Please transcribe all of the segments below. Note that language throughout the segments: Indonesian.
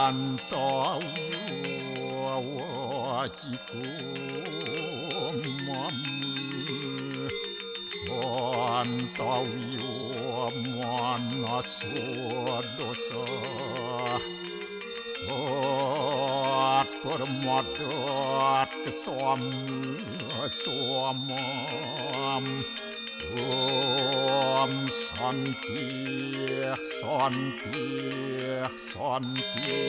Santawiyo manasodosa At permadat kesamam Om Santi Santi Santi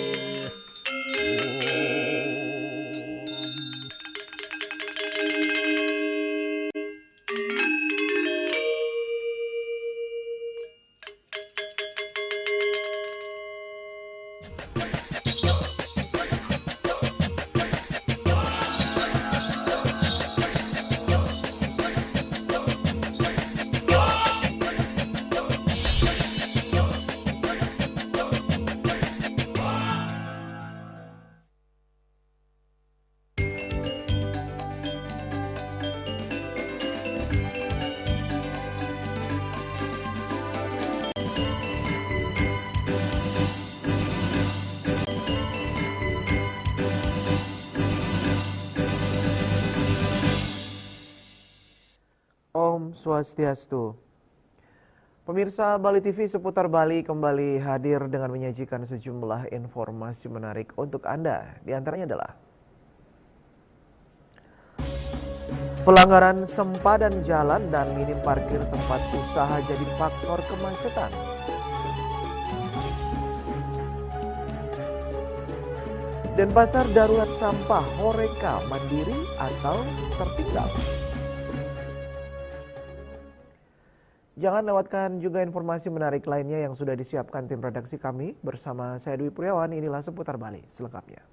Om Swastiastu. Pemirsa Bali TV seputar Bali kembali hadir dengan menyajikan sejumlah informasi menarik untuk Anda. Di antaranya adalah pelanggaran sempadan jalan dan minim parkir tempat usaha jadi faktor kemacetan. Denpasar darurat sampah Horeca mandiri atau tertinggal. Jangan lewatkan juga informasi menarik lainnya yang sudah disiapkan tim redaksi kami. Bersama saya Dwi Priawan, inilah seputar Bali selengkapnya.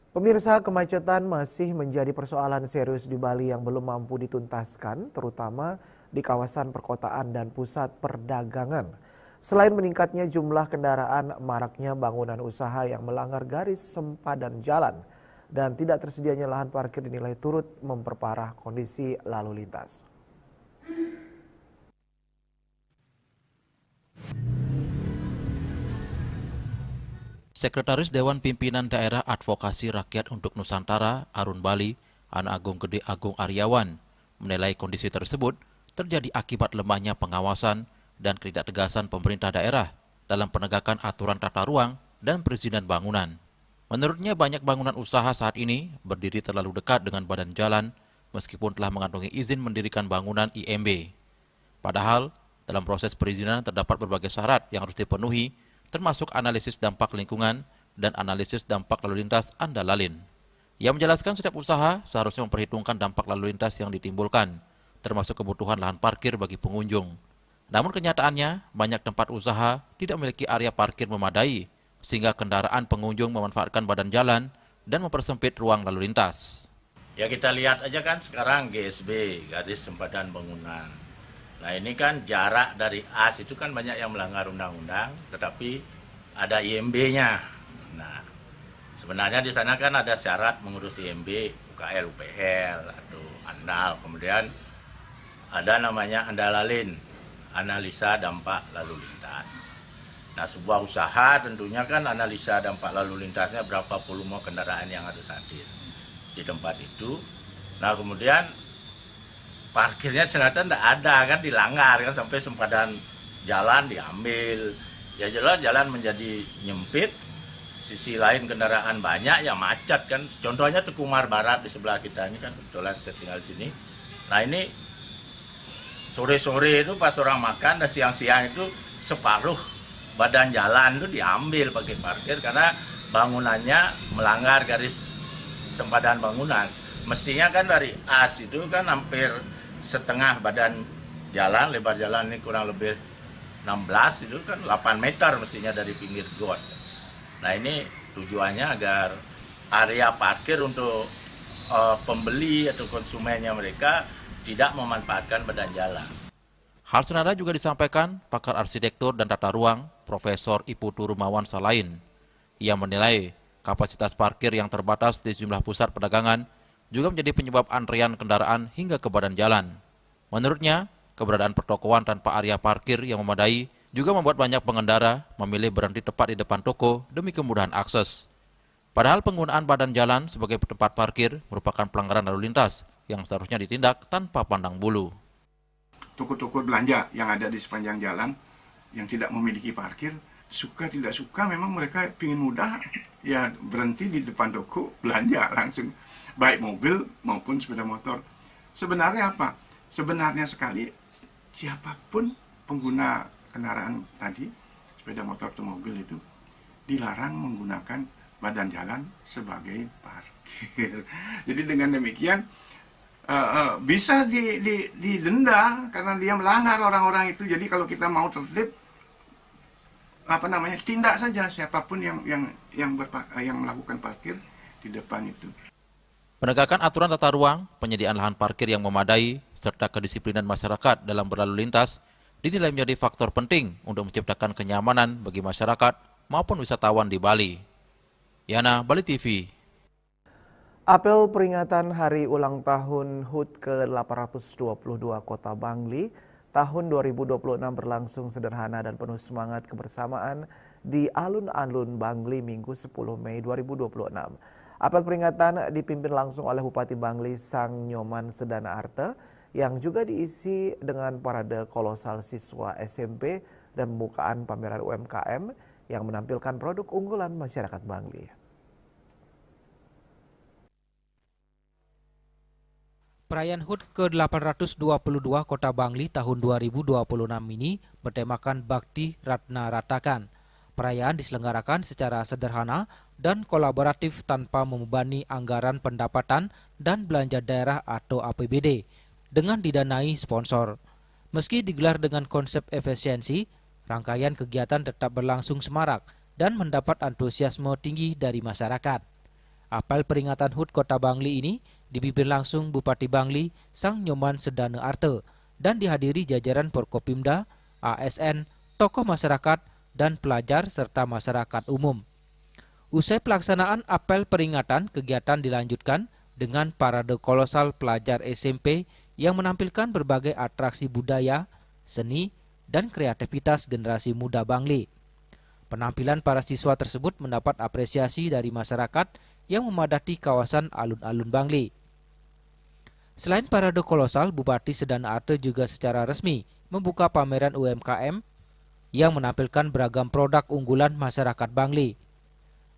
Pemirsa, kemacetan masih menjadi persoalan serius di Bali yang belum mampu dituntaskan, terutama di kawasan perkotaan dan pusat perdagangan. Selain meningkatnya jumlah kendaraan, maraknya bangunan usaha yang melanggar garis sempadan jalan dan tidak tersedianya lahan parkir dinilai turut memperparah kondisi lalu lintas. Sekretaris Dewan Pimpinan Daerah Advokasi Rakyat untuk Nusantara, Arun Bali, Anak Agung Gede Agung Aryawan, menilai kondisi tersebut terjadi akibat lemahnya pengawasan dan ketidaktegasan pemerintah daerah dalam penegakan aturan tata ruang dan perizinan bangunan. Menurutnya banyak bangunan usaha saat ini berdiri terlalu dekat dengan badan jalan meskipun telah mengantongi izin mendirikan bangunan IMB. Padahal, dalam proses perizinan terdapat berbagai syarat yang harus dipenuhi, termasuk analisis dampak lingkungan dan analisis dampak lalu lintas Andalalin. Ia menjelaskan setiap usaha seharusnya memperhitungkan dampak lalu lintas yang ditimbulkan, termasuk kebutuhan lahan parkir bagi pengunjung. Namun kenyataannya, banyak tempat usaha tidak memiliki area parkir memadai, sehingga kendaraan pengunjung memanfaatkan badan jalan dan mempersempit ruang lalu lintas. Ya kita lihat aja kan sekarang GSB, garis sempadan bangunan. Nah ini kan jarak dari AS itu kan banyak yang melanggar undang-undang, tetapi ada IMB-nya. Nah sebenarnya di sana kan ada syarat mengurus IMB, UKL, UPL, atau ANDAL. Kemudian ada namanya Andalalin, analisa dampak lalu lintas. Nah sebuah usaha tentunya kan analisa dampak lalu lintasnya berapa volume kendaraan yang harus hadir di tempat itu. Nah kemudian parkirnya ternyata tidak ada kan, dilanggar kan, sampai sempadan jalan diambil. Ya jelas jalan menjadi nyempit, sisi lain kendaraan banyak ya macet kan. Contohnya Tukumar Barat di sebelah kita ini kan, kebetulan saya tinggal di sini. Nah ini sore-sore itu pas orang makan dan siang-siang itu separuh badan jalan itu diambil pakai parkir karena bangunannya melanggar garis sempadan bangunan. Mestinya kan dari AS itu kan hampir setengah badan jalan, lebar jalan ini kurang lebih 16, itu kan 8 meter mestinya dari pinggir got. Nah ini tujuannya agar area parkir untuk pembeli atau konsumennya mereka tidak memanfaatkan badan jalan. Hal senada juga disampaikan pakar arsitektur dan tata ruang Profesor Iputu Rumawan Salain. Ia menilai kapasitas parkir yang terbatas di sejumlah pusat perdagangan juga menjadi penyebab antrean kendaraan hingga ke badan jalan. Menurutnya, keberadaan pertokoan tanpa area parkir yang memadai juga membuat banyak pengendara memilih berhenti tepat di depan toko demi kemudahan akses. Padahal penggunaan badan jalan sebagai tempat parkir merupakan pelanggaran lalu lintas yang seharusnya ditindak tanpa pandang bulu. Toko-toko belanja yang ada di sepanjang jalan yang tidak memiliki parkir, suka tidak suka memang mereka ingin mudah, ya berhenti di depan toko belanja langsung, baik mobil maupun sepeda motor. Sebenarnya apa? Sebenarnya sekali siapapun pengguna kendaraan tadi, sepeda motor atau mobil itu dilarang menggunakan badan jalan sebagai parkir. Jadi dengan demikian bisa didenda karena dia melanggar orang-orang itu. Jadi kalau kita mau tertib, tindak saja siapapun yang melakukan parkir di depan itu. Penegakan aturan tata ruang, penyediaan lahan parkir yang memadai, serta kedisiplinan masyarakat dalam berlalu lintas dinilai menjadi faktor penting untuk menciptakan kenyamanan bagi masyarakat maupun wisatawan di Bali. Yana, Bali TV. Apel peringatan Hari Ulang Tahun HUT ke-822 Kota Bangli tahun 2026 berlangsung sederhana dan penuh semangat kebersamaan di alun-alun Bangli Minggu 10 Mei 2026. Apel peringatan dipimpin langsung oleh Bupati Bangli Sang Nyoman Sedana Arte yang juga diisi dengan parade kolosal siswa SMP dan pembukaan pameran UMKM yang menampilkan produk unggulan masyarakat Bangli. Perayaan HUT ke-822 Kota Bangli tahun 2026 ini bertemakan Bakti Ratna Ratakan. Perayaan diselenggarakan secara sederhana dan kolaboratif tanpa membebani anggaran pendapatan dan belanja daerah atau APBD dengan didanai sponsor. Meski digelar dengan konsep efisiensi, rangkaian kegiatan tetap berlangsung semarak dan mendapat antusiasme tinggi dari masyarakat. Apel peringatan HUT Kota Bangli ini dipimpin langsung Bupati Bangli Sang Nyoman Sedana Arte dan dihadiri jajaran Forkopimda, ASN, tokoh masyarakat, dan pelajar serta masyarakat umum. Usai pelaksanaan apel peringatan, kegiatan dilanjutkan dengan parade kolosal pelajar SMP yang menampilkan berbagai atraksi budaya, seni, dan kreativitas generasi muda Bangli. Penampilan para siswa tersebut mendapat apresiasi dari masyarakat yang memadati kawasan alun-alun Bangli. Selain parade kolosal, Bupati Sedana Arte juga secara resmi membuka pameran UMKM yang menampilkan beragam produk unggulan masyarakat Bangli.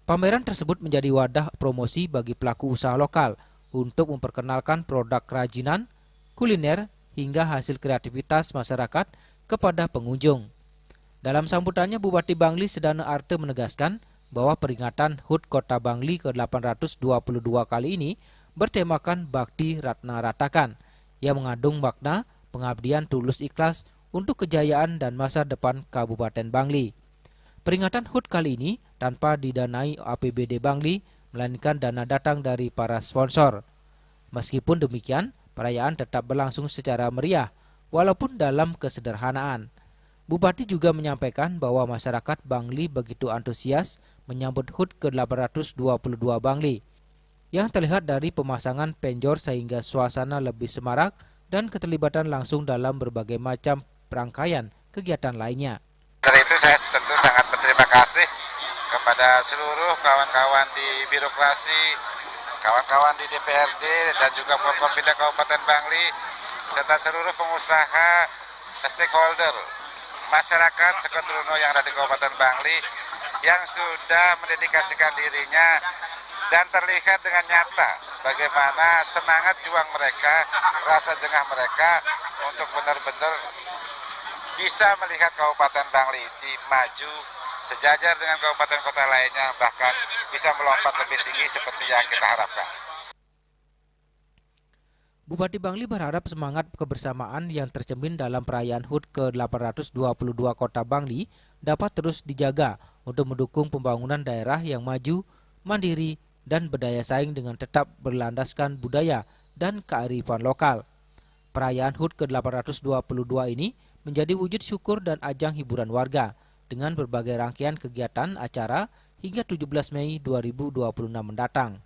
Pameran tersebut menjadi wadah promosi bagi pelaku usaha lokal untuk memperkenalkan produk kerajinan, kuliner, hingga hasil kreativitas masyarakat kepada pengunjung. Dalam sambutannya, Bupati Bangli Sedana Arte menegaskan bahwa peringatan HUT Kota Bangli ke-822 kali ini bertemakan Bakti Ratna Ratakan yang mengandung makna pengabdian tulus ikhlas untuk kejayaan dan masa depan Kabupaten Bangli. Peringatan HUT kali ini tanpa didanai APBD Bangli, melainkan dana datang dari para sponsor. Meskipun demikian, perayaan tetap berlangsung secara meriah, walaupun dalam kesederhanaan. Bupati juga menyampaikan bahwa masyarakat Bangli begitu antusias menyambut HUT ke-822 Bangli, yang terlihat dari pemasangan penjor sehingga suasana lebih semarak dan keterlibatan langsung dalam berbagai macam rangkaian kegiatan lainnya. Dari itu saya tentu sangat berterima kasih kepada seluruh kawan-kawan di birokrasi, kawan-kawan di DPRD dan juga Forkompimda Kabupaten Bangli, serta seluruh pengusaha, stakeholder, masyarakat Sekoturno yang ada di Kabupaten Bangli yang sudah mendedikasikan dirinya dan terlihat dengan nyata bagaimana semangat juang mereka, rasa jengah mereka untuk benar-benar bisa melihat Kabupaten Bangli ini maju sejajar dengan kabupaten kota lainnya, bahkan bisa melompat lebih tinggi seperti yang kita harapkan. Bupati Bangli berharap semangat kebersamaan yang tercermin dalam perayaan HUT ke-822 Kota Bangli dapat terus dijaga untuk mendukung pembangunan daerah yang maju, mandiri, dan berdaya saing dengan tetap berlandaskan budaya dan kearifan lokal. Perayaan HUT ke-822 ini menjadi wujud syukur dan ajang hiburan warga dengan berbagai rangkaian kegiatan acara hingga 17 Mei 2026 mendatang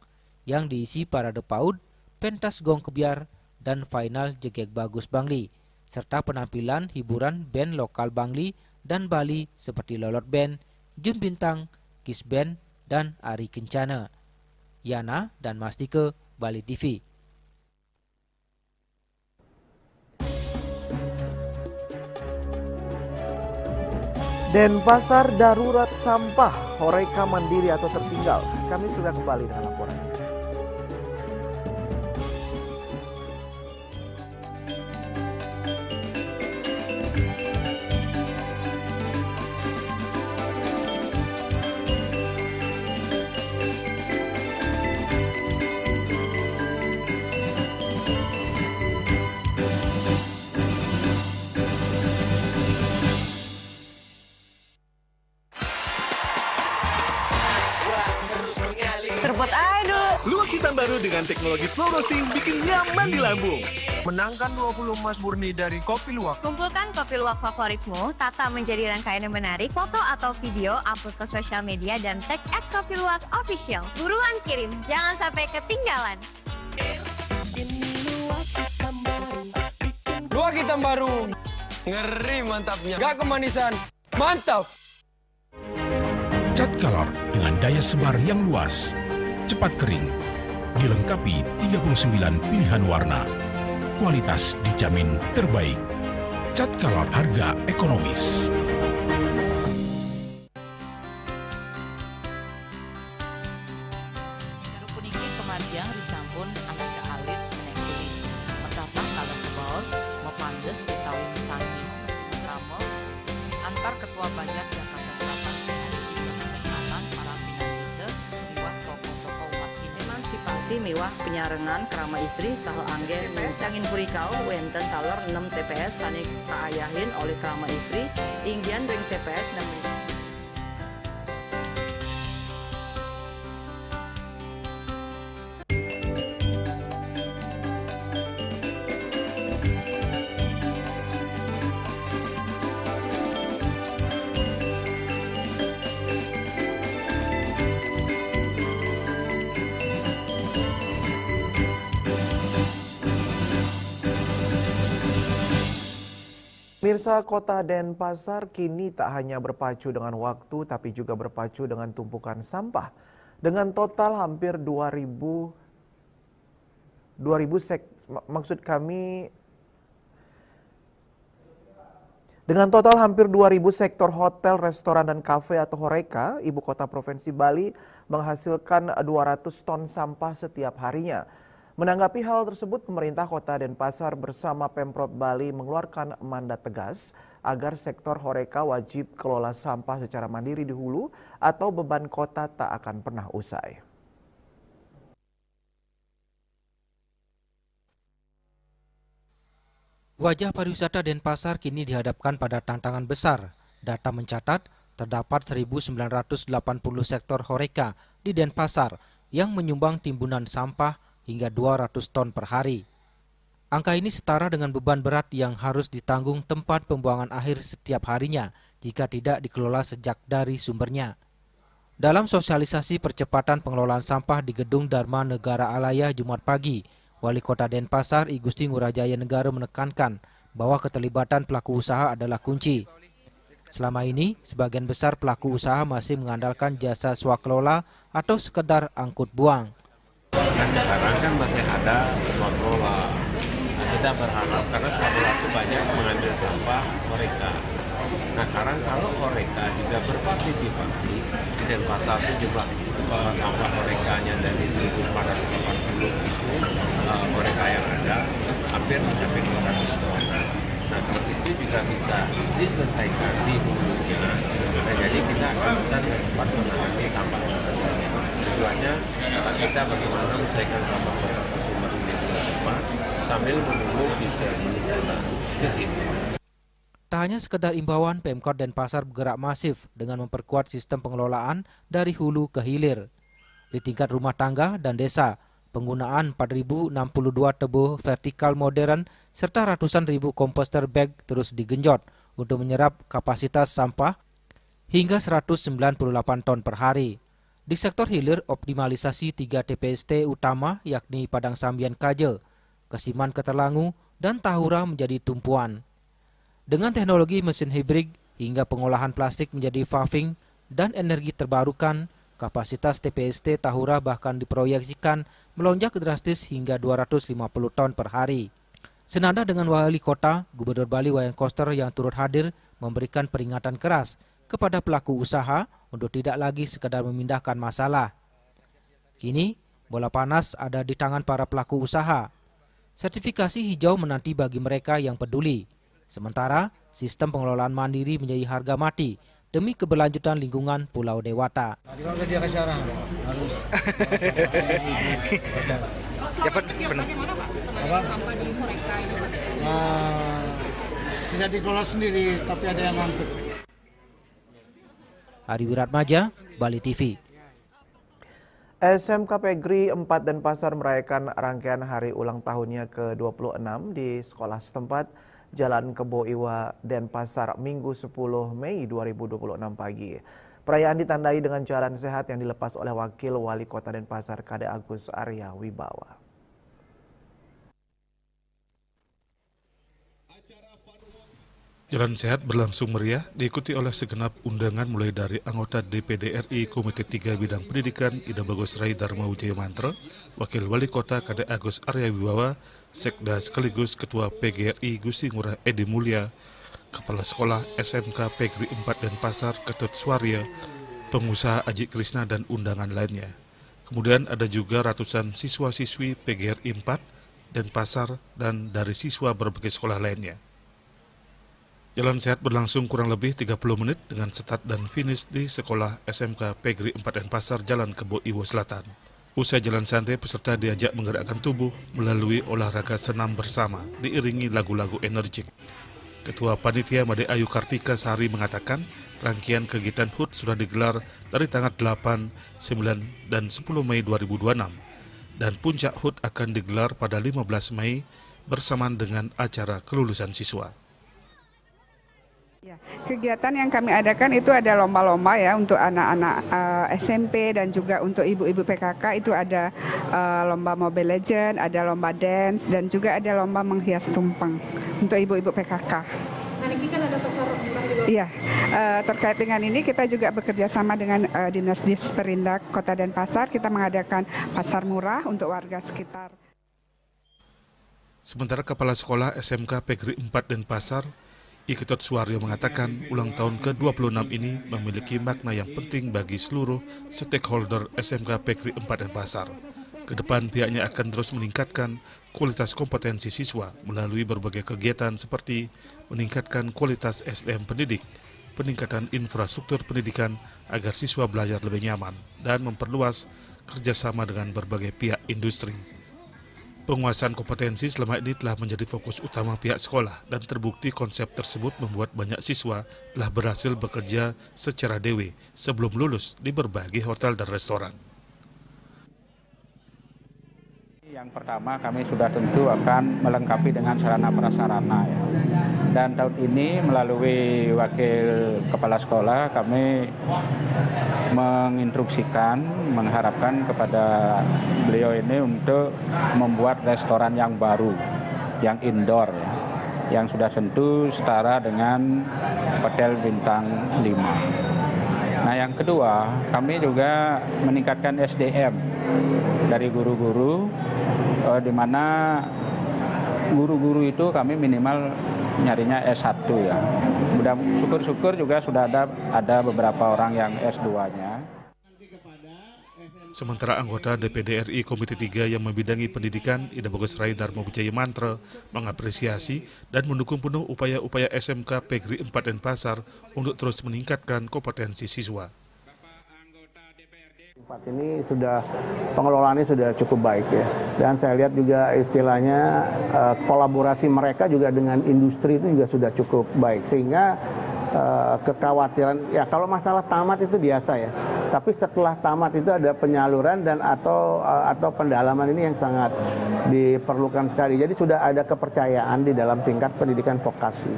yang diisi parade PAUD, pentas gong kebiar, dan final jegek bagus Bangli, serta penampilan hiburan band lokal Bangli dan Bali seperti Lolot Band, Jun Bintang, Kis Band, dan Ari Kencana. Yana dan Mastike, Bali TV. Denpasar darurat sampah, Horeca mandiri atau tertinggal. Kami sudah kembali dengan laporan. Serpot aduh. Luwak hitam baru dengan teknologi slow roasting bikin nyaman di lambung. Menangkan 20 emas murni dari Kopi Luwak. Kumpulkan kopi luwak favoritmu, tata menjadi rangkaian yang menarik, foto atau video, upload ke sosial media dan tag @kopiluwakofficial. Buruan kirim, jangan sampai ketinggalan. Luwak hitam baru. Ngeri mantapnya. Gak kemanisan. Mantap. Cat color dengan daya sebar yang luas, cepat kering, dilengkapi 39 pilihan warna. Kualitas dijamin terbaik. Cat color harga ekonomis. Rupuniki kemarjang disampun angkat ke alit menek kulit. Metapang kalau ke baos, mepandes utawi mesangi, mesin kramel, antar ketua Banjar Jakarta Selatan hari di Jakarta Selatan para pinangkite miwah tokoh-tokoh umat Hindu. Emansipasi miwah penyarengan kerama istri saha anggen mencangin purikau wenten taler 6 TPS sani kaayahin oleh kerama istri inggian ring TPS 6. Pemirsa, Kota Denpasar kini tak hanya berpacu dengan waktu tapi juga berpacu dengan tumpukan sampah. Dengan total hampir 2000 sektor hotel, restoran dan kafe atau Horeca, ibu kota Provinsi Bali menghasilkan 200 ton sampah setiap harinya. Menanggapi hal tersebut, pemerintah Kota Denpasar bersama Pemprov Bali mengeluarkan mandat tegas agar sektor Horeca wajib kelola sampah secara mandiri di hulu atau beban kota tak akan pernah usai. Wajah pariwisata Denpasar kini dihadapkan pada tantangan besar. Data mencatat terdapat 1.980 sektor Horeca di Denpasar yang menyumbang timbunan sampah hingga 200 ton per hari. Angka ini setara dengan beban berat yang harus ditanggung tempat pembuangan akhir setiap harinya jika tidak dikelola sejak dari sumbernya. Dalam sosialisasi percepatan pengelolaan sampah di Gedung Dharma Negara Alaya Jumat pagi, Wali Kota Denpasar I Gusti Ngurah Jaya Negara menekankan bahwa keterlibatan pelaku usaha adalah kunci. Selama ini, sebagian besar pelaku usaha masih mengandalkan jasa swakelola atau sekedar angkut buang. Nah sekarang kan masih ada swakelola. Nah kita berharap karena swakelola itu banyak mengambil sampah Horeca. Nah sekarang kalau Horeca juga berpartisipasi di Denpasar itu jumlah sampah Horeca-nya dari 1.480 itu Horeca yang ada hampir mencapai 200 ton. Nah kalau itu juga bisa diselesaikan di hulunya. Nah jadi kita akan bisa cepat menangani sampah khususnya. Tujuannya kita bagaimana menyelesaikan sampah produksi sumber di rumah sambil menunggu bisa ke sini. Tak hanya sekedar imbauan, Pemkot Denpasar bergerak masif dengan memperkuat sistem pengelolaan dari hulu ke hilir. Di tingkat rumah tangga dan desa, penggunaan 4.062 tebu vertikal modern serta ratusan ribu komposter bag terus digenjot untuk menyerap kapasitas sampah hingga 198 ton per hari. Di sektor hilir, optimalisasi 3 TPST utama yakni Padang Sambian Kaje, Kesiman Keterlangu, dan Tahura menjadi tumpuan. Dengan teknologi mesin hibrid hingga pengolahan plastik menjadi paving dan energi terbarukan, kapasitas TPST Tahura bahkan diproyeksikan melonjak drastis hingga 250 ton per hari. Senada dengan Wali Kota, Gubernur Bali Wayan Koster yang turut hadir memberikan peringatan keras kepada pelaku usaha untuk tidak lagi sekadar memindahkan masalah. Kini, bola panas ada di tangan para pelaku usaha. Sertifikasi hijau menanti bagi mereka yang peduli. Sementara, sistem pengelolaan mandiri menjadi harga mati demi keberlanjutan lingkungan Pulau Dewata. Dia kasih arah harus. Bagaimana Pak? Sampah di mereka ini? Tidak dikelola sendiri, tapi ada yang ngangkut. Ari Wiratmaja, Bali TV. SMK Pegri 4 Denpasar merayakan rangkaian hari ulang tahunnya ke-26 di sekolah setempat Jalan Kebo Iwa, Denpasar, Minggu 10 Mei 2026 pagi. Perayaan ditandai dengan jalan sehat yang dilepas oleh Wakil Wali Kota Denpasar, Kade Agus Arya Wibawa. Jalan sehat berlangsung meriah, diikuti oleh segenap undangan mulai dari anggota DPD RI Komite 3 Bidang Pendidikan Ida Bagus Rai Dharma Wijaya Mantra, Wakil Wali Kota Kade Agus Arya Wibawa, Sekda sekaligus Ketua PGRI Gusti Ngurah Edi Mulya, Kepala Sekolah SMK Pegri 4 Denpasar Ketut Suarya, pengusaha Aji Krisna dan undangan lainnya. Kemudian ada juga ratusan siswa-siswi PGRI 4 Denpasar dan dari siswa berbagai sekolah lainnya. Jalan sehat berlangsung kurang lebih 30 menit dengan start dan finish di sekolah SMK Pegri 4 Denpasar Jalan Kebo Iwo Selatan. Usai jalan santai, peserta diajak menggerakkan tubuh melalui olahraga senam bersama, diiringi lagu-lagu energik. Ketua Panitia Made Ayu Kartika Sari mengatakan, rangkaian kegiatan HUT sudah digelar dari tanggal 8, 9, dan 10 Mei 2026. Dan puncak HUT akan digelar pada 15 Mei bersamaan dengan acara kelulusan siswa. Ya, kegiatan yang kami adakan itu ada lomba-lomba ya untuk anak-anak SMP dan juga untuk ibu-ibu PKK itu ada lomba Mobile Legends, ada lomba dance dan juga ada lomba menghias tumpeng untuk ibu-ibu PKK. Nah, ini kan ada pasar murah juga. Iya, terkait dengan ini kita juga bekerja sama dengan Dinas Disperindak Kota Denpasar, kita mengadakan pasar murah untuk warga sekitar. Sementara Kepala Sekolah SMK Pegri 4 Denpasar, Iketut Suaryo mengatakan ulang tahun ke-26 ini memiliki makna yang penting bagi seluruh stakeholder SMK Pegri 4 Denpasar. Kedepan pihaknya akan terus meningkatkan kualitas kompetensi siswa melalui berbagai kegiatan seperti meningkatkan kualitas SDM pendidik, peningkatan infrastruktur pendidikan agar siswa belajar lebih nyaman, dan memperluas kerjasama dengan berbagai pihak industri. Penguasaan kompetensi selama ini telah menjadi fokus utama pihak sekolah dan terbukti konsep tersebut membuat banyak siswa telah berhasil bekerja secara dewe sebelum lulus di berbagai hotel dan restoran. Yang pertama kami sudah tentu akan melengkapi dengan sarana prasarana ya. Dan tahun ini melalui Wakil Kepala Sekolah kami menginstruksikan, mengharapkan kepada beliau ini untuk membuat restoran yang baru, yang indoor ya, yang sudah tentu setara dengan hotel bintang 5. Nah yang kedua, kami juga meningkatkan SDM dari guru-guru, di mana guru-guru itu kami minimal nyarinya S1 ya. Mudah syukur-syukur juga sudah ada beberapa orang yang S2-nya. Sementara anggota DPD RI Komite 3 yang membidangi pendidikan Ida Bagus Rai Dharma Wijaya Mantra mengapresiasi dan mendukung penuh upaya-upaya SMK Pegri 4 Denpasar untuk terus meningkatkan kompetensi siswa. Ini sudah pengelolaannya sudah cukup baik ya, dan saya lihat juga istilahnya kolaborasi mereka juga dengan industri itu juga sudah cukup baik, sehingga kekhawatiran. Ya kalau masalah tamat itu biasa ya. Tapi setelah tamat itu ada penyaluran dan atau pendalaman ini yang sangat diperlukan sekali. Jadi sudah ada kepercayaan di dalam tingkat pendidikan vokasi.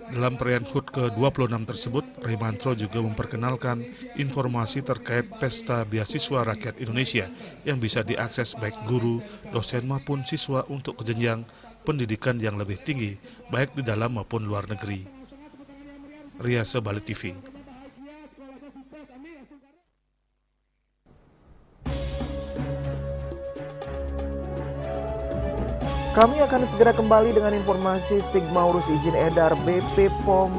Dalam perayaan HUT ke-26 tersebut, Raymantro juga memperkenalkan informasi terkait Pesta Beasiswa Rakyat Indonesia yang bisa diakses baik guru, dosen maupun siswa untuk ke jenjang pendidikan yang lebih tinggi, baik di dalam maupun luar negeri. Riasa Bali TV. Kami akan segera kembali dengan informasi stigma urus izin edar BP POM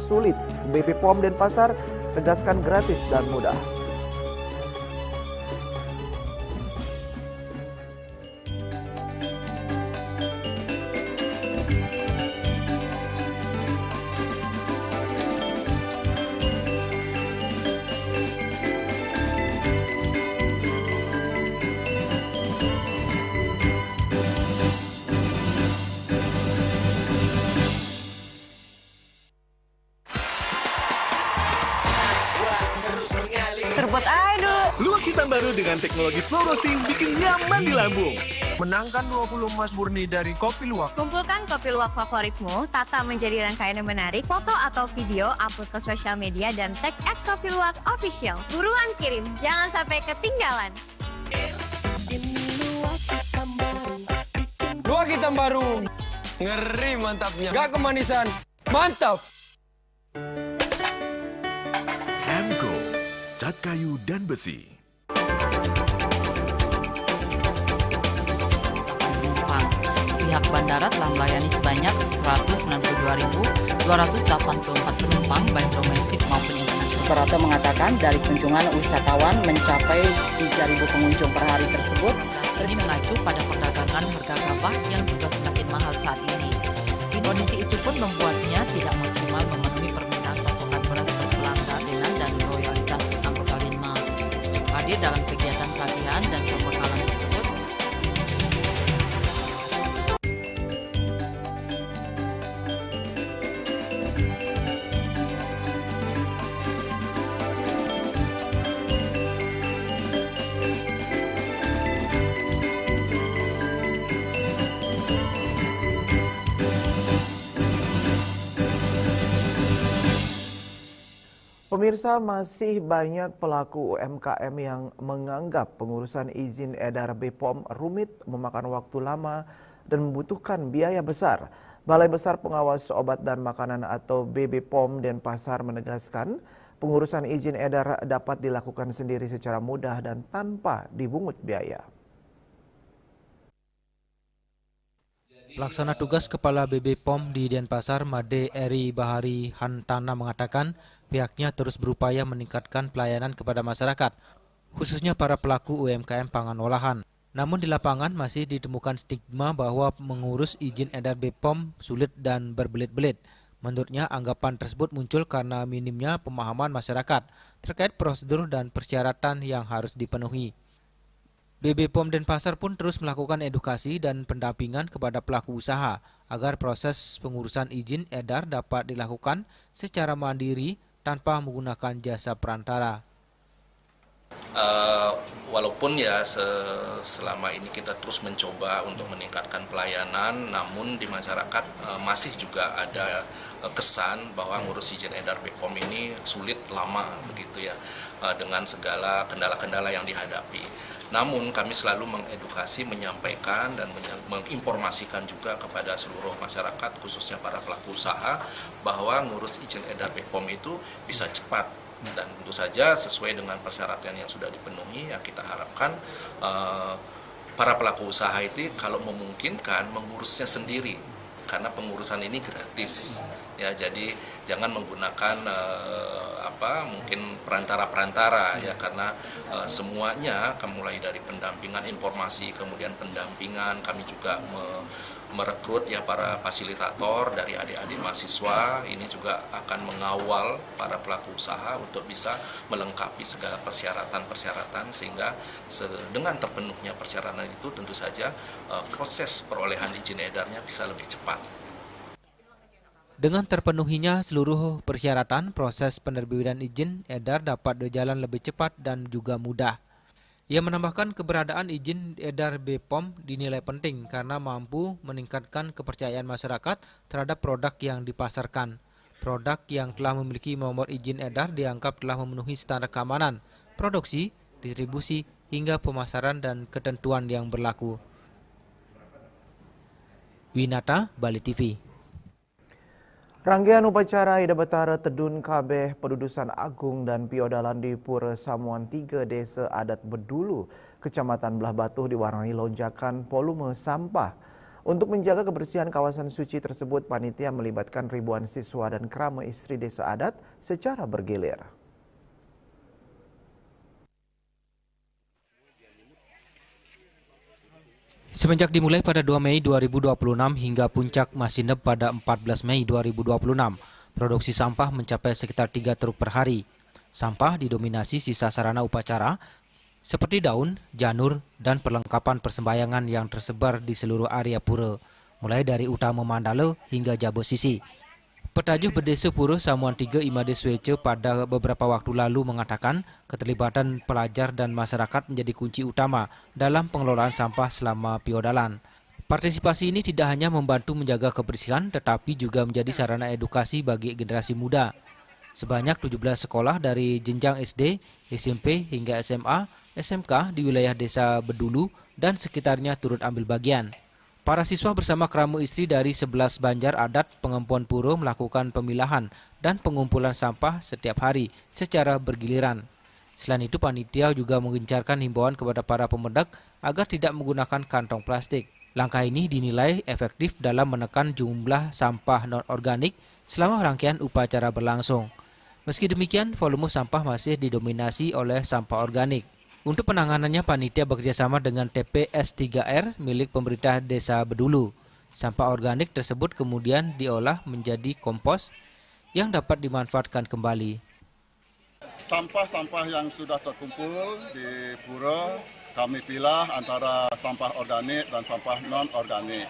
sulit. BP POM Denpasar tegaskan gratis dan mudah. Seruput aduh. Luwak hitam baru dengan teknologi slow roasting bikin nyaman di lambung. Menangkan 20 emas murni dari Kopi Luwak. Kumpulkan kopi luwak favoritmu, tata menjadi rangkaian yang menarik, foto atau video, upload ke sosial media dan tag @kopiluwakofficial. Buruan kirim, jangan sampai ketinggalan. Luwak hitam baru. Ngeri mantapnya. Gak kemanisan. Mantap. Amco, cat kayu dan besi. Pihak bandara telah melayani sebanyak 192.284 penumpang baik domestik maupun internasional. Operator mengatakan dari kunjungan wisatawan mencapai 3.000 pengunjung per hari tersebut. Ini mengacu pada perdagangan harga gabah yang juga semakin mahal saat ini. Kondisi itu pun membuatnya tidak maksimal memenuhi permintaan pasokan beras berkelangka dengan dan loyalitas anggota Linmas. Hadir dalam kegiatan pelatihan dan pembekalan tersebut, Pemirsa, masih banyak pelaku UMKM yang menganggap pengurusan izin edar BPOM rumit, memakan waktu lama, dan membutuhkan biaya besar. Balai Besar Pengawas Obat dan Makanan atau BBPOM Denpasar menegaskan pengurusan izin edar dapat dilakukan sendiri secara mudah dan tanpa dibungut biaya. Pelaksana tugas Kepala BBPOM di Denpasar, Made Eri Bahari Hantana mengatakan pihaknya terus berupaya meningkatkan pelayanan kepada masyarakat, khususnya para pelaku UMKM pangan olahan. Namun di lapangan masih ditemukan stigma bahwa mengurus izin edar BPOM sulit dan berbelit-belit. Menurutnya anggapan tersebut muncul karena minimnya pemahaman masyarakat terkait prosedur dan persyaratan yang harus dipenuhi. BBPOM Denpasar pun terus melakukan edukasi dan pendampingan kepada pelaku usaha agar proses pengurusan izin edar dapat dilakukan secara mandiri tanpa menggunakan jasa perantara. Walaupun ya selama ini kita terus mencoba untuk meningkatkan pelayanan, namun di masyarakat masih juga ada kesan bahwa ngurus izin edar BPOM ini sulit, lama begitu ya, dengan segala kendala-kendala yang dihadapi. Namun kami selalu mengedukasi, menyampaikan dan menginformasikan juga kepada seluruh masyarakat, khususnya para pelaku usaha, bahwa ngurus izin edar BPOM itu bisa cepat. Dan tentu saja sesuai dengan persyaratan yang sudah dipenuhi, ya kita harapkan para pelaku usaha itu kalau memungkinkan mengurusnya sendiri, karena pengurusan ini gratis. Ya, jadi jangan menggunakan mungkin perantara-perantara ya, karena semuanya mulai dari pendampingan informasi, kemudian pendampingan, kami juga merekrut ya para fasilitator dari adik-adik mahasiswa, ini juga akan mengawal para pelaku usaha untuk bisa melengkapi segala persyaratan-persyaratan, sehingga dengan terpenuhnya persyaratan itu tentu saja proses perolehan izin edarnya bisa lebih cepat. Dengan terpenuhinya seluruh persyaratan, proses penerbitan izin edar dapat berjalan lebih cepat dan juga mudah. Ia menambahkan keberadaan izin edar BPOM dinilai penting karena mampu meningkatkan kepercayaan masyarakat terhadap produk yang dipasarkan. Produk yang telah memiliki nomor izin edar dianggap telah memenuhi standar keamanan, produksi, distribusi, hingga pemasaran dan ketentuan yang berlaku. Winata, Bali TV. Rangkaian upacara Ida Betara Tedun Kabeh Pedudusan Agung dan Piodalan di Pura Samuan 3 Desa Adat Bedulu, Kecamatan Belah Batuh diwarnai lonjakan volume sampah. Untuk menjaga kebersihan kawasan suci tersebut, panitia melibatkan ribuan siswa dan krama istri desa adat secara bergilir. Semenjak dimulai pada 2 Mei 2026 hingga puncak Masineb pada 14 Mei 2026, produksi sampah mencapai sekitar 3 truk per hari. Sampah didominasi sisa sarana upacara seperti daun, janur, dan perlengkapan persembahyangan yang tersebar di seluruh area pura, mulai dari utama Mandala hingga Jabo Sisi. Petajuh Berdesa Pura Samuan 3 Imade Swece pada beberapa waktu lalu mengatakan keterlibatan pelajar dan masyarakat menjadi kunci utama dalam pengelolaan sampah selama piodalan. Partisipasi ini tidak hanya membantu menjaga kebersihan tetapi juga menjadi sarana edukasi bagi generasi muda. Sebanyak 17 sekolah dari jenjang SD, SMP hingga SMA, SMK di wilayah desa Bedulu dan sekitarnya turut ambil bagian. Para siswa bersama krama istri dari 11 banjar adat Pengempuan Pura melakukan pemilahan dan pengumpulan sampah setiap hari secara bergiliran. Selain itu, panitia juga menggencarkan himbauan kepada para pemendak agar tidak menggunakan kantong plastik. Langkah ini dinilai efektif dalam menekan jumlah sampah non-organik selama rangkaian upacara berlangsung. Meski demikian, volume sampah masih didominasi oleh sampah organik. Untuk penanganannya, panitia bekerjasama dengan TPS 3R milik pemerintah desa Bedulu. Sampah organik tersebut kemudian diolah menjadi kompos yang dapat dimanfaatkan kembali. Sampah-sampah yang sudah terkumpul di pura kami pilah antara sampah organik dan sampah non-organik.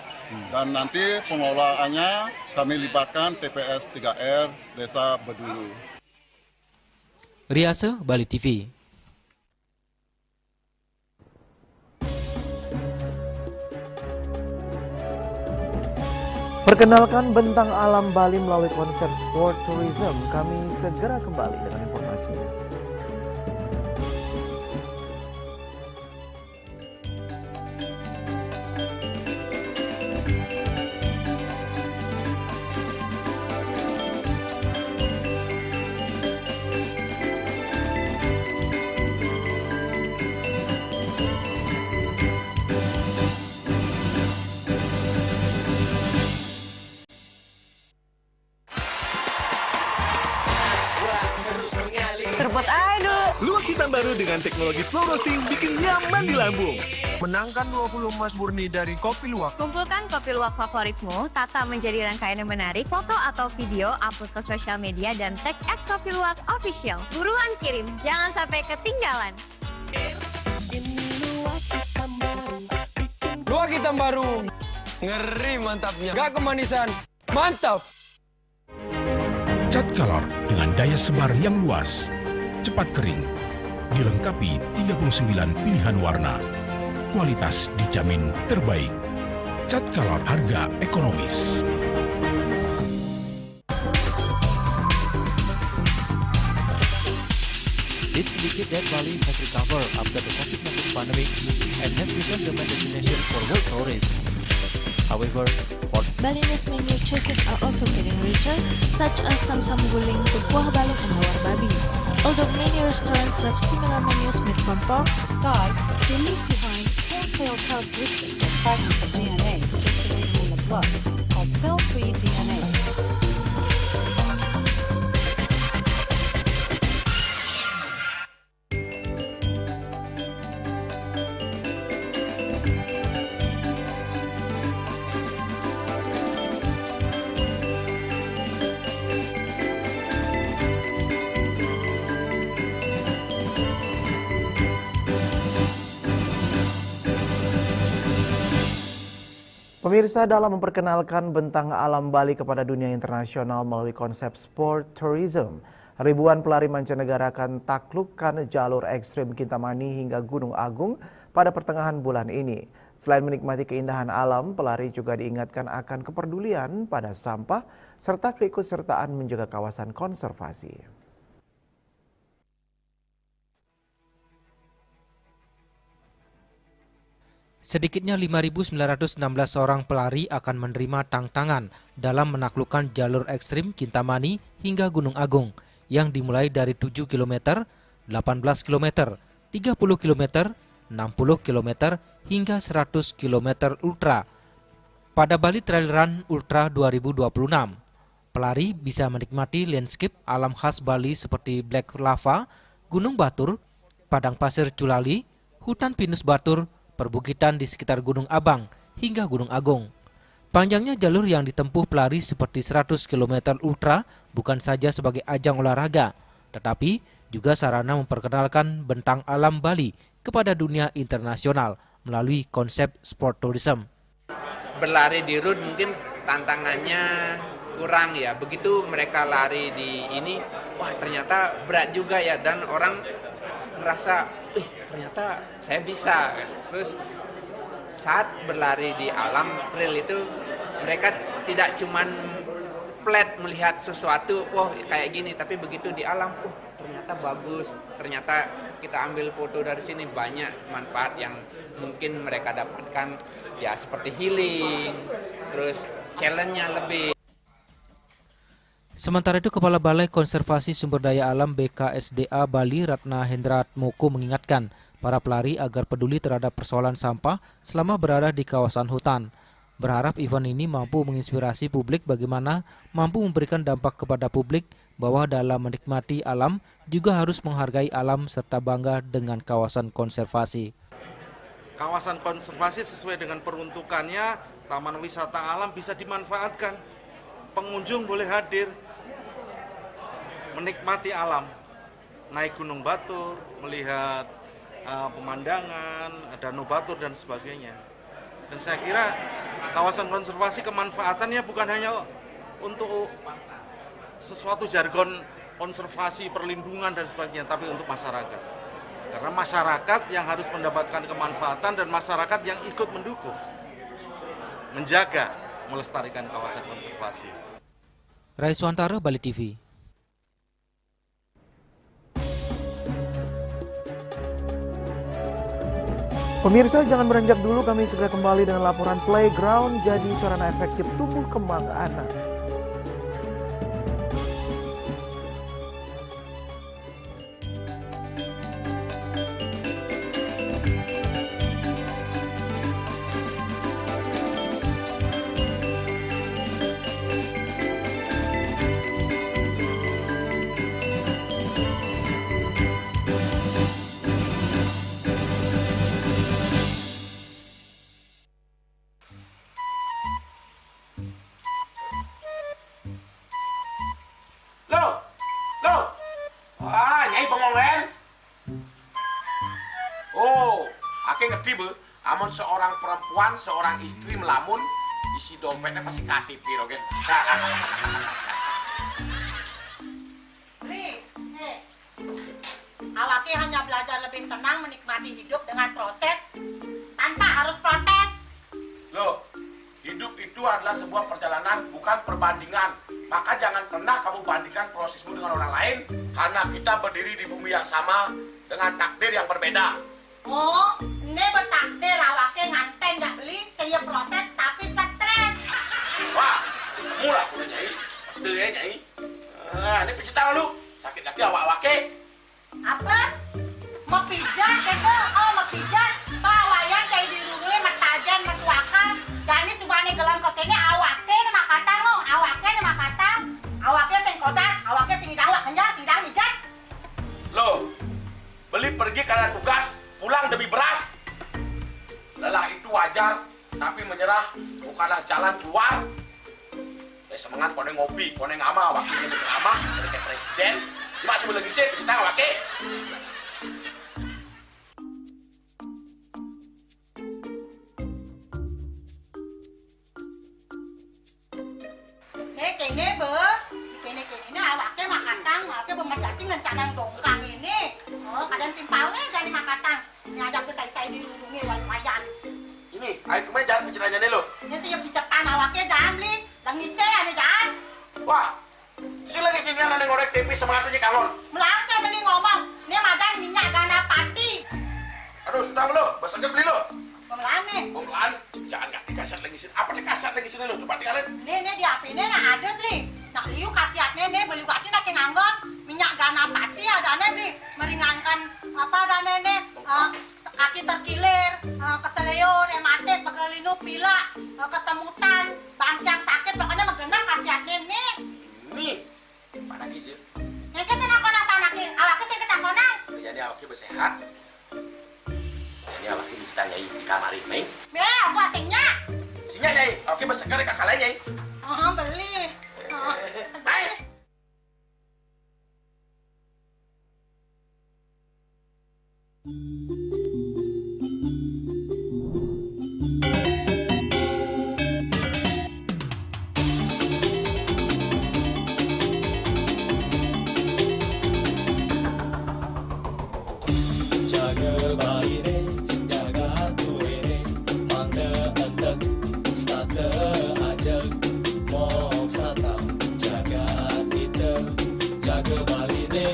Dan nanti pengolahannya kami libatkan TPS 3R desa Bedulu. Riase, Bali TV. Perkenalkan bentang alam Bali melalui konser Sport Tourism. Kami segera kembali dengan informasinya. Serpot aduh. Luwak hitam baru dengan teknologi slow roasting bikin nyaman di lambung. Menangkan 20 emas murni dari Kopi Luwak. Kumpulkan kopi luwak favoritmu, tata menjadi rangkaian yang menarik, foto atau video, upload ke sosial media dan tag @kopiluwak_official. Buruan kirim, jangan sampai ketinggalan. Luwak hitam baru. Ngeri mantapnya. Gak kemanisan. Mantap. Cat color dengan daya sebar yang luas, cepat kering, dilengkapi 39 pilihan warna. Kualitas dijamin terbaik. Cat color harga ekonomis. This indicates that Bali has recovered after the COVID-19 pandemic and has become the main destination for world tourists. However, Balinese menu choices are also getting richer, such as Samsam Guling to Kuah Balok and Hawar Babi. Although many restaurants serve similar menus made from pork, Start to leave behind telltale characteristics and fragments of DNA circulating in the blood called cell-free DNA. Pemirsa, dalam memperkenalkan bentang alam Bali kepada dunia internasional melalui konsep sport tourism, ribuan pelari mancanegara akan taklukkan jalur ekstrim Kintamani hingga Gunung Agung pada pertengahan bulan ini. Selain menikmati keindahan alam, pelari juga diingatkan akan kepedulian pada sampah serta keikutsertaan menjaga kawasan konservasi. Sedikitnya 5.916 orang pelari akan menerima tantangan dalam menaklukkan jalur ekstrim Kintamani hingga Gunung Agung yang dimulai dari 7 km, 18 km, 30 km, 60 km, hingga 100 km ultra. Pada Bali Trail Run Ultra 2026, pelari bisa menikmati landscape alam khas Bali seperti Black Lava, Gunung Batur, Padang Pasir Culali, hutan pinus batur, perbukitan di sekitar Gunung Abang, hingga Gunung Agung. Panjangnya jalur yang ditempuh pelari seperti 100 km ultra bukan saja sebagai ajang olahraga, tetapi juga sarana memperkenalkan bentang alam Bali kepada dunia internasional melalui konsep sport tourism. Berlari di road mungkin tantangannya kurang ya. Begitu mereka lari di ini, wah ternyata berat juga ya, dan orang merasa, ternyata saya bisa. Terus saat berlari di alam trail itu mereka tidak cuman flat melihat sesuatu, wah kayak gini, tapi begitu di alam, ternyata bagus, ternyata kita ambil foto dari sini, banyak manfaat yang mungkin mereka dapatkan ya, seperti healing, terus challenge-nya lebih. Sementara itu, Kepala Balai Konservasi Sumber Daya Alam BKSDA Bali Ratna Hendrat Moko mengingatkan para pelari agar peduli terhadap persoalan sampah selama berada di kawasan hutan. Berharap event ini mampu menginspirasi publik bagaimana mampu memberikan dampak kepada publik bahwa dalam menikmati alam juga harus menghargai alam serta bangga dengan kawasan konservasi. Kawasan konservasi sesuai dengan peruntukannya, taman wisata alam bisa dimanfaatkan. Pengunjung boleh hadir, menikmati alam, naik Gunung Batur, melihat pemandangan, Danau Batur dan sebagainya. Dan saya kira kawasan konservasi kemanfaatannya bukan hanya untuk sesuatu jargon konservasi, perlindungan dan sebagainya, tapi untuk masyarakat. Karena masyarakat yang harus mendapatkan kemanfaatan dan masyarakat yang ikut mendukung, menjaga, melestarikan kawasan konservasi. Rai Suantara, Bali TV. Pemirsa, jangan beranjak dulu, kami segera kembali dengan laporan Playground jadi sarana efektif tumbuh kembang anak. Amun seorang perempuan, seorang istri melamun, isi dompetnya pasti KTP, oke? Awake hanya belajar lebih tenang menikmati hidup dengan proses tanpa harus protes. Loh, hidup itu adalah sebuah perjalanan, bukan perbandingan. Maka jangan pernah kamu bandingkan prosesmu dengan orang lain, karena kita berdiri di bumi yang sama dengan takdir yang berbeda. Oh, ini bertakdir awake nganten gak beli, saya proses tapi stres. Wah, mulai aku nyai, betul ya nyai. Ini pijit tangan lu, sakit hati awak-awake. Apa? Mau pijat gitu? Oh, mau pijat? Pak wayan kayak dirungi, matajan, matuakan. Jadi subane gelam kokene awake nih makata lo, awake nih makata. Awake sing kodak, awake sing idawak kenja, sing idawak mijat. Loh, beli pergi karena tugas, pulang demi beras. Lelah itu wajar, tapi menyerah bukanlah jalan keluar. Semangat kone ngopi, kone ngama, wakilnya berceramah, jadi kayak presiden. Cuma sebelum lagi sih, kita ngawake. kadang dongkang ini. Oh, kadang timpalnya jadi makatang. Ini ada ke saya dilindungi lumayan. Ini, ayo kemana jangan bicaranya nih lo. Ini siap bicetan awaknya jangan beli. Langise ane jangan. Wah, sila lagi gini ada ngorek tempe semangatnya kangon. Melang saya beli ngomong. Ini madan minyak gana pati. Aduh, sudah lo, basahkan beli lo. Pemelan nih. Pemelan, jangan nggak dikasat lagi sini. Apa dikasat lagi sini lo? Coba dikalian. Ini di HP ini nah ada beli. Nak liu khasiatnya nih beli waktu nak nganggon minyak gana pati ada nih beli meringankan apa ada nih kaki terkilir, keseleyor, ematik, pegelinu, pilak, kesemutan, bangcang sakit pokoknya menggenap khasiatnya nih. Nih, mana gijil? Yang kita nak panaki, awaknya saya kita konang. Jadi awaknya bersehat. Ini awaknya bisa nyai di kamar ini. Apa asingnya? Asingnya nyai, awaknya bersehat di kakak lain nyai. Beli. Baik. Jaga bayi ni, jaga hatu ini, mangga entek, stata ajak, mok sata, jaga kita, jaga bayi ni.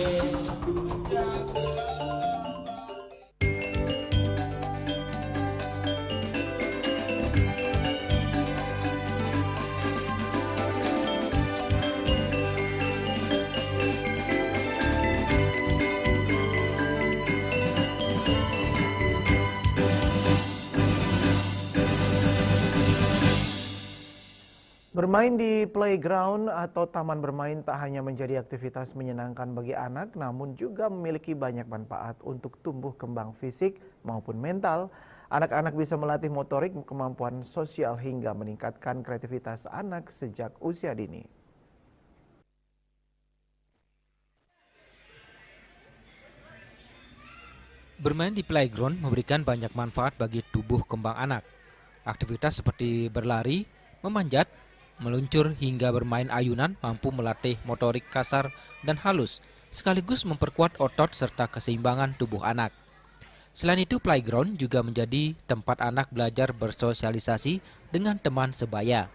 Bermain di playground atau taman bermain tak hanya menjadi aktivitas menyenangkan bagi anak, namun juga memiliki banyak manfaat untuk tumbuh kembang fisik maupun mental. Anak-anak bisa melatih motorik, kemampuan sosial hingga meningkatkan kreativitas anak sejak usia dini. Bermain di playground memberikan banyak manfaat bagi tubuh kembang anak. Aktivitas seperti berlari, memanjat, meluncur hingga bermain ayunan mampu melatih motorik kasar dan halus, sekaligus memperkuat otot serta keseimbangan tubuh anak. Selain itu, playground juga menjadi tempat anak belajar bersosialisasi dengan teman sebaya.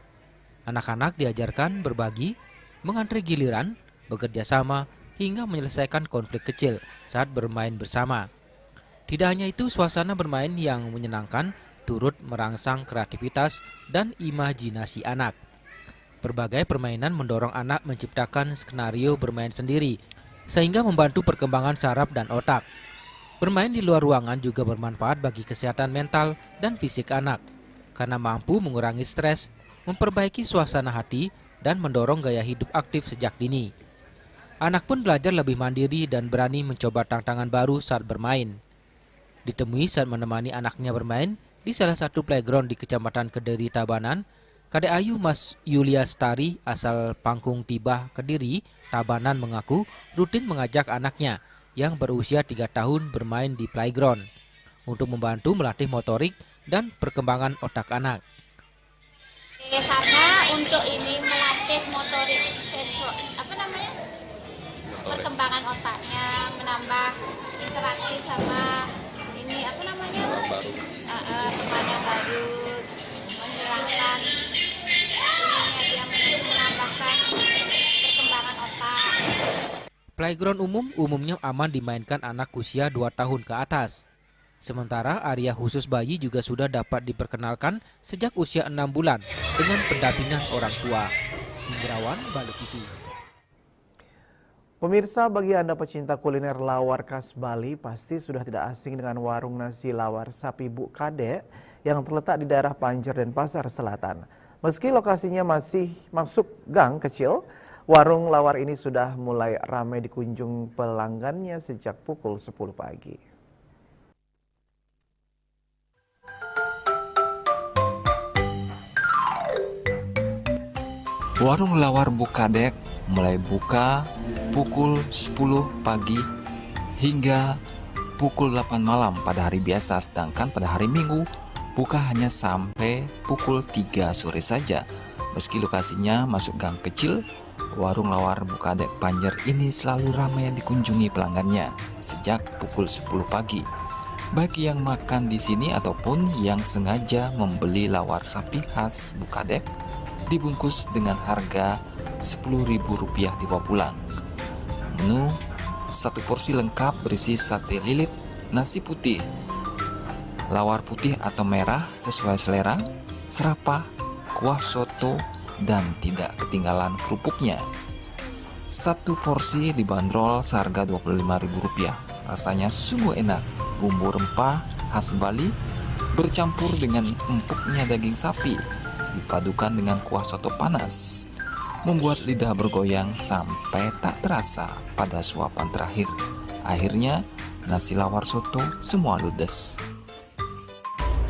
Anak-anak diajarkan berbagi, mengantri giliran, bekerja sama, hingga menyelesaikan konflik kecil saat bermain bersama. Tidak hanya itu, suasana bermain yang menyenangkan turut merangsang kreativitas dan imajinasi anak. Berbagai permainan mendorong anak menciptakan skenario bermain sendiri, sehingga membantu perkembangan saraf dan otak. Bermain di luar ruangan juga bermanfaat bagi kesehatan mental dan fisik anak, karena mampu mengurangi stres, memperbaiki suasana hati, dan mendorong gaya hidup aktif sejak dini. Anak pun belajar lebih mandiri dan berani mencoba tantangan baru saat bermain. Ditemui saat menemani anaknya bermain di salah satu playground di Kecamatan Kediri, Tabanan, Kadek Ayu Mas Yulia Stari asal Pangkung Tibah, Kediri, Tabanan mengaku rutin mengajak anaknya yang berusia 3 tahun bermain di playground untuk membantu melatih motorik dan perkembangan otak anak. Karena untuk ini melatih motorik perkembangan otaknya, menambah interaksi sama ini teman yang baru, menghilangkan menambahkan perkembangan otak. Playground umum umumnya aman dimainkan anak usia 2 tahun ke atas. Sementara area khusus bayi juga sudah dapat diperkenalkan sejak usia 6 bulan dengan pendampingan orang tua. Hindrawan, Balik TV. Pemirsa, bagi Anda pecinta kuliner lawar khas Bali, pasti sudah tidak asing dengan warung nasi lawar sapi Bu Kadek yang terletak di daerah Panjer dan Pasar Selatan. Meski lokasinya masih masuk gang kecil, warung lawar ini sudah mulai ramai dikunjung pelanggannya sejak pukul 10 pagi. Warung lawar Bu Kadek mulai buka pukul 10 pagi hingga pukul 8 malam pada hari biasa, sedangkan pada hari Minggu buka hanya sampai pukul 3 sore saja. Meski lokasinya masuk gang kecil, warung lawar Bukadek Panjer ini selalu ramai dikunjungi pelanggannya sejak pukul 10 pagi. Bagi yang makan di sini ataupun yang sengaja membeli lawar sapi khas Bukadek, dibungkus dengan harga Rp10.000 dibawa pulang. Menu satu porsi lengkap berisi sate lilit, nasi putih, lawar putih atau merah sesuai selera, serapah, kuah soto, dan tidak ketinggalan kerupuknya. Satu porsi dibanderol seharga Rp25.000. Rasanya sungguh enak. Bumbu rempah khas Bali bercampur dengan empuknya daging sapi dipadukan dengan kuah soto panas membuat lidah bergoyang sampai tak terasa pada suapan terakhir. Akhirnya nasi lawar soto semua ludes.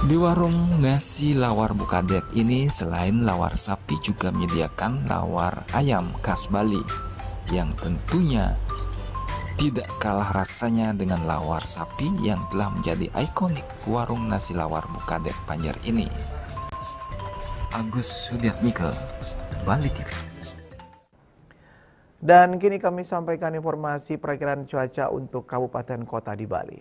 Di warung nasi lawar Bukadek ini selain lawar sapi juga menyediakan lawar ayam khas Bali yang tentunya tidak kalah rasanya dengan lawar sapi yang telah menjadi ikonik warung nasi lawar Bukadek Panjer ini. Agus Sudiatmike, Bali TV. Dan kini kami sampaikan informasi perakiraan cuaca untuk kabupaten kota di Bali.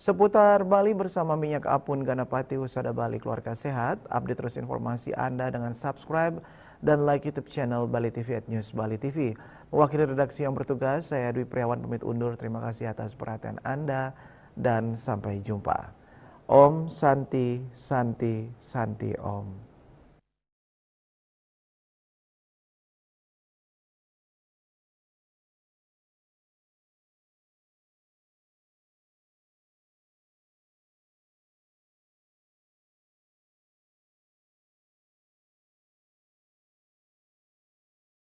Seputar Bali bersama Minyak Apun Ganapati Husada Bali Keluarga Sehat. Update terus informasi Anda dengan subscribe dan like YouTube channel Bali TV @News Bali TV. Mewakili redaksi yang bertugas, saya Dwi Priawan pamit undur. Terima kasih atas perhatian Anda dan sampai jumpa. Om Santi Santi Santi Om.